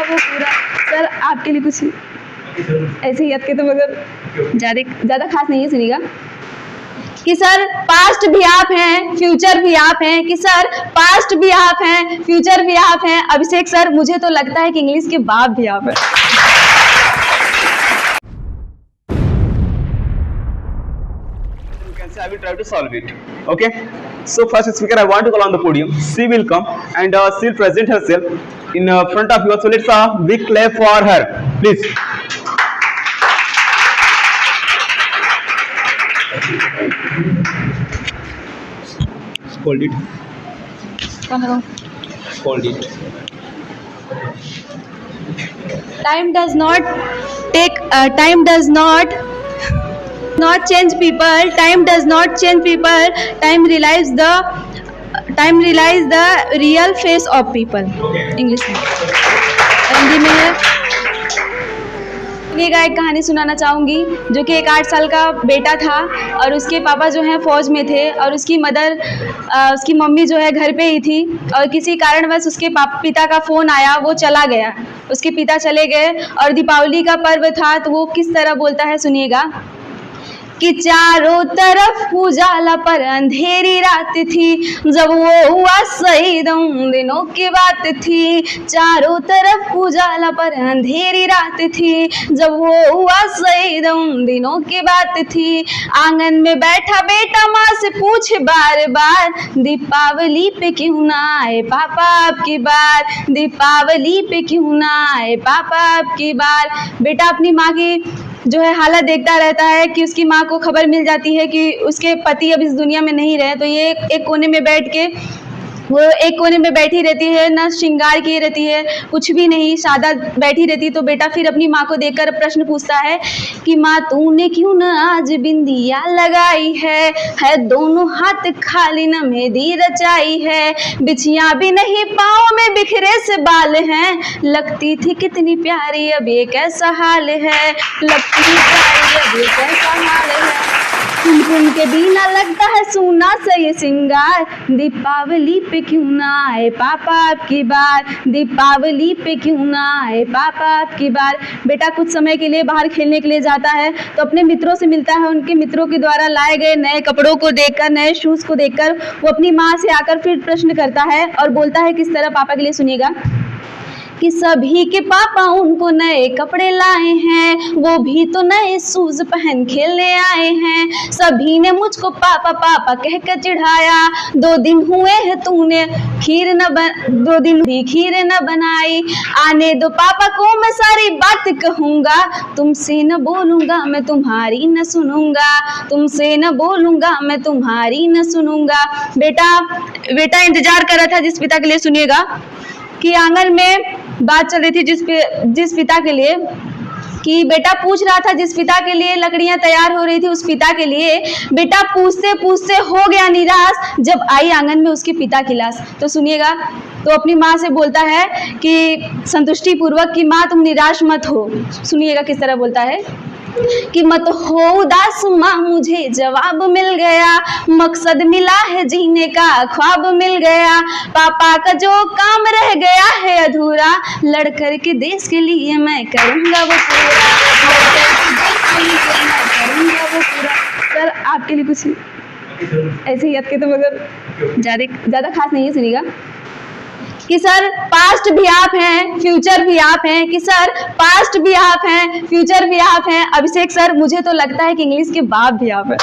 वो पूरा। सर आपके लिए कुछ ऐसे ही याद के तो मगर ज़्यादा खास नहीं है, सुनिएगा कि सर पास्ट भी आप हैं, फ्यूचर भी आप हैं, कि सर पास्ट भी आप हैं, फ्यूचर भी आप हैं। अभिषेक सर मुझे तो लगता है कि इंग्लिश के बाप भी आप हैं। I will try to solve it. Okay. So first speaker I want to call on the podium. She will come and she will present herself in front of you. So let's big clap for her, please. Hold it. Hold it. Time does not change people. Time does not change people. Time realize the real face of people. English में, हिंदी में है। एक कहानी सुनाना चाहूँगी जो कि एक 8 साल का बेटा था और उसके पापा जो हैं फ़ौज में थे और उसकी मम्मी जो है घर पे ही थी और किसी कारणवश उसके पिता का फ़ोन आया, वो चला गया, उसके पिता चले गए और दीपावली का पर्व था। तो वो किस तरह बोलता है, सुनिएगा कि चारों तरफ उजाला पर अंधेरी रात थी, जब वो हुआ शहीद उन दिनों की बात थी। चारों तरफ उजाला पर अंधेरी रात थी, जब वो हुआ शहीद उन दिनों की बात थी। आंगन में बैठा बेटा माँ से पूछे बार बार, दीपावली पे क्यों ना आए पापा आपकी बार, दीपावली पे क्यों ना आए पापा आपकी बार। बेटा अपनी माँ की जो है हालत देखता रहता है कि उसकी माँ को खबर मिल जाती है कि उसके पति अब इस दुनिया में नहीं रहे। तो ये एक कोने में बैठ के वो एक कोने में बैठी रहती है, ना श्रृंगार किए रहती है, कुछ भी नहीं, सादा बैठी रहती। तो बेटा फिर अपनी माँ को देखकर प्रश्न पूछता है कि माँ तूने क्यों न आज बिंदिया लगाई है दोनों हाथ खाली न मेहंदी रचाई है, बिछिया भी नहीं पाँव में बिखरे से बाल हैं, लगती थी कितनी प्यारी अब ये कैसा हाल है, लगती थी प्यारी अब ये कैसा हाल है। कुमकुम के बिना लगता है सूना सा ये सिंगार, दीपावली पे क्यों ना आए पापा आपकी बार, दीपावली पे क्यों ना आए पापा आपकी बार। बेटा कुछ समय के लिए बाहर खेलने के लिए जाता है तो अपने मित्रों से मिलता है। उनके मित्रों के द्वारा लाए गए नए कपड़ों को देखकर, नए शूज़ को देखकर वो अपनी माँ से आकर फिर प्रश्न करता है और बोलता है किस तरह, पापा के लिए सुनिएगा कि सभी के पापा उनको नए कपड़े लाए हैं, वो भी तो नए शूज पहन खेलने आए हैं। सभी ने मुझको पापा पापा कहकर चिढ़ाया, 2 दिन हुए हैं तूने खीर न बनाई, आने दो पापा को मैं सारी बात कहूँगा, तुमसे न बोलूँगा मैं तुम्हारी न सुनूँगा, तुमसे न बोलूँगा मैं तुम्हारी न सुनूँगा। बेटा इंतजार कर रहा था जिस पिता के लिए, सुनिएगा कि आंगन में बात चल रही थी जिस पिता के लिए, कि बेटा पूछ रहा था जिस पिता के लिए लकड़ियां तैयार हो रही थी उस पिता के लिए। बेटा पूछते पूछते हो गया निराश जब आई आंगन में उसके पिता की लाश। तो सुनिएगा, तो अपनी माँ से बोलता है कि संतुष्टि पूर्वक कि माँ तुम निराश मत हो। सुनिएगा किस तरह बोलता है कि मत हो उदास माँ, मुझे जवाब मिल गया, मकसद मिला है जीने का ख्वाब मिल गया, पापा का जो काम रह गया है अधूरा, लड़ कर के देश के लिए मैं करूँगा वो पूरा, सर आपके लिए कुछ ऐसे ही याद के तो मगर ज़्यादा खास नहीं है, सुनिएगा कि सर पास्ट भी आप हैं, फ्यूचर भी आप हैं, कि सर पास्ट भी आप हैं, फ्यूचर भी आप हैं। अभिषेक सर मुझे तो लगता है कि इंग्लिश के बाप भी आप हैं।